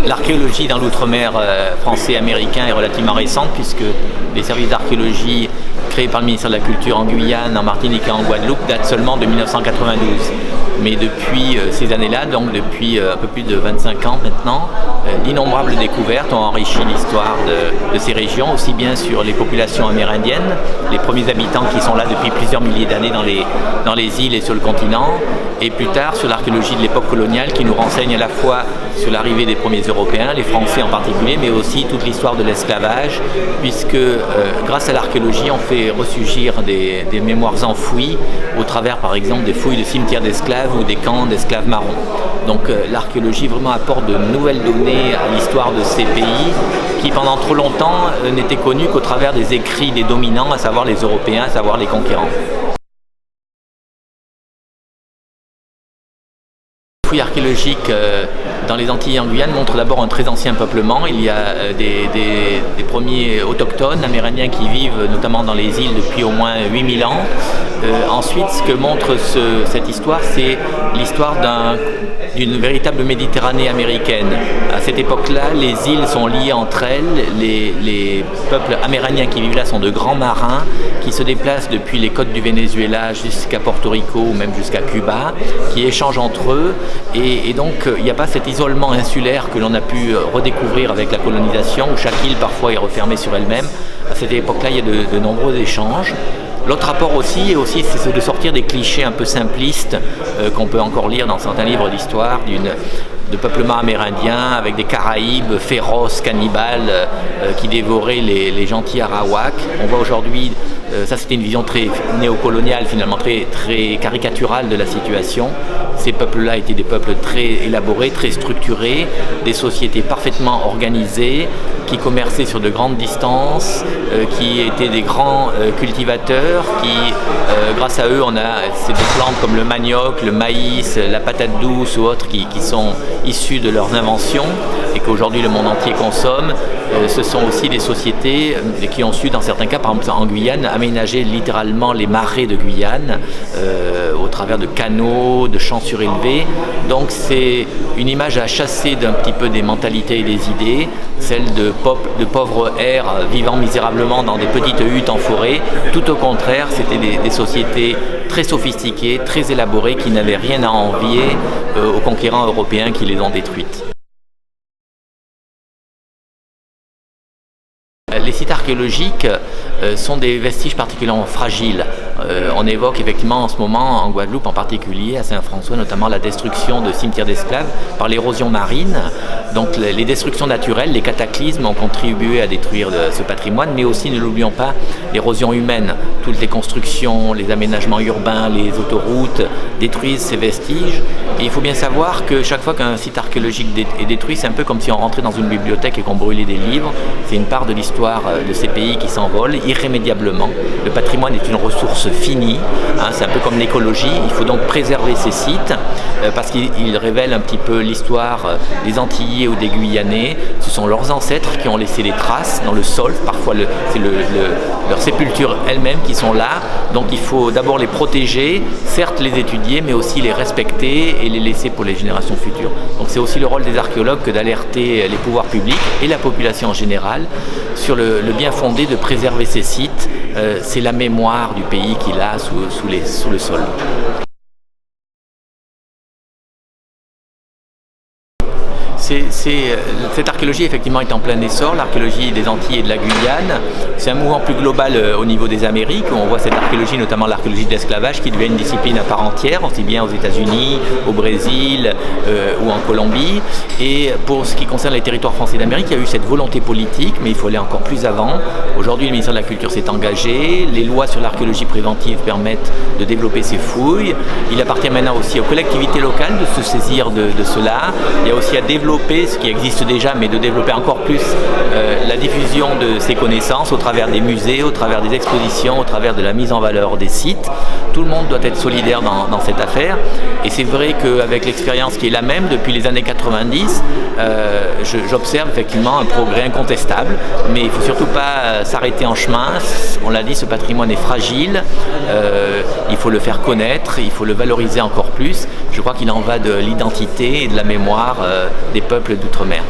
L'archéologie dans l'outre-mer français et américain est relativement récente puisque les services d'archéologie créés par le ministère de la Culture en Guyane, en Martinique et en Guadeloupe datent seulement de 1992. Mais depuis ces années-là, donc depuis un peu plus de 25 ans maintenant, d'innombrables découvertes ont enrichi l'histoire de ces régions, aussi bien sur les populations amérindiennes, les premiers habitants qui sont là depuis plusieurs milliers d'années dans les îles et sur le continent, et plus tard sur l'archéologie de l'époque coloniale qui nous renseigne à la fois sur l'arrivée des premiers Européens, les Français en particulier, mais aussi toute l'histoire de l'esclavage, puisque grâce à l'archéologie, on fait ressurgir des mémoires enfouies au travers par exemple des fouilles de cimetières d'esclaves ou des camps d'esclaves marrons. Donc l'archéologie vraiment apporte de nouvelles données à l'histoire de ces pays qui pendant trop longtemps n'étaient connus qu'au travers des écrits des dominants, à savoir les Européens, à savoir les conquérants. Les fouilles archéologiques dans les Antilles et en Guyane montrent d'abord un très ancien peuplement. Il y a des premiers autochtones amérindiens qui vivent notamment dans les îles depuis au moins 8000 ans. Ensuite, ce que montre cette histoire, c'est l'histoire d'une véritable Méditerranée américaine. À cette époque-là, les îles sont liées entre elles. Les peuples amérindiens qui vivent là sont de grands marins qui se déplacent depuis les côtes du Venezuela jusqu'à Porto Rico ou même jusqu'à Cuba, qui échangent entre eux. Et donc, il n'y a pas cet isolement insulaire que l'on a pu redécouvrir avec la colonisation, où chaque île parfois est refermée sur elle-même. À cette époque-là, il y a de nombreux échanges. L'autre rapport aussi, c'est de sortir des clichés un peu simplistes qu'on peut encore lire dans certains livres d'histoire de peuplement amérindien avec des Caraïbes féroces, cannibales, qui dévoraient les gentils Arawaks. On voit aujourd'hui, ça c'était une vision très néocoloniale finalement, très caricaturale de la situation. Ces peuples-là étaient des peuples très élaborés, très structurés, des sociétés parfaitement organisées, qui commerçaient sur de grandes distances, qui étaient des grands cultivateurs, qui, grâce à eux, on a des plantes comme le manioc, le maïs, la patate douce ou autres qui sont issues de leurs inventions et qu'aujourd'hui le monde entier consomme. Ce sont aussi des sociétés qui ont su, dans certains cas, par exemple en Guyane, aménager littéralement les marais de Guyane au travers de canaux, de champs surélevés. Donc c'est une image à chasser d'un petit peu des mentalités et des idées, celle de pauvres airs vivant misérablement dans des petites huttes en forêt. Tout au contraire, c'était des sociétés très sophistiquées, très élaborées, qui n'avaient rien à envier aux conquérants européens qui les ont détruites. Les sites archéologiques sont des vestiges particulièrement fragiles. On évoque effectivement en ce moment, en Guadeloupe en particulier, à Saint-François notamment, la destruction de cimetières d'esclaves par l'érosion marine. Donc les destructions naturelles, les cataclysmes ont contribué à détruire ce patrimoine, mais aussi, ne l'oublions pas, l'érosion humaine. Toutes les constructions, les aménagements urbains, les autoroutes détruisent ces vestiges. Et il faut bien savoir que chaque fois qu'un site archéologique est détruit, c'est un peu comme si on rentrait dans une bibliothèque et qu'on brûlait des livres. C'est une part de l'histoire de ces pays qui s'envole irrémédiablement. Le patrimoine est une ressource finie, c'est un peu comme l'écologie. Il faut donc préserver ces sites parce qu'ils révèlent un petit peu l'histoire des Antillais ou des Guyanais. Ce sont leurs ancêtres qui ont laissé des traces dans le sol. Parfois, c'est leurs sépultures elles-mêmes qui sont là. Donc il faut d'abord les protéger, certes les étudier, mais aussi les respecter et les laisser pour les générations futures. Donc c'est aussi le rôle des archéologues que d'alerter les pouvoirs publics et la population en général sur le bien fondé de préserver ces sites. C'est la mémoire du pays qu'il a sous le sol. Cette archéologie effectivement est en plein essor, l'archéologie des Antilles et de la Guyane. C'est un mouvement plus global au niveau des Amériques, où on voit cette archéologie, notamment l'archéologie de l'esclavage, qui devient une discipline à part entière, aussi bien aux États-Unis, au Brésil ou en Colombie. Et pour ce qui concerne les territoires français d'Amérique, il y a eu cette volonté politique, mais il faut aller encore plus avant. Aujourd'hui, le ministère de la Culture s'est engagé, les lois sur l'archéologie préventive permettent de développer ces fouilles. Il appartient maintenant aussi aux collectivités locales de se saisir de cela. Il y a aussi à développer ce qui existe déjà, mais de développer encore plus la diffusion de ces connaissances au travers des musées, au travers des expositions, au travers de la mise en valeur des sites. Tout le monde doit être solidaire dans cette affaire. Et c'est vrai qu'avec l'expérience qui est la même depuis les années 90, j'observe effectivement un progrès incontestable, mais il ne faut surtout pas s'arrêter en chemin. On l'a dit, ce patrimoine est fragile, il faut le faire connaître, il faut le valoriser encore plus. Je crois qu'il en va de l'identité et de la mémoire des peuples d'outre-mer.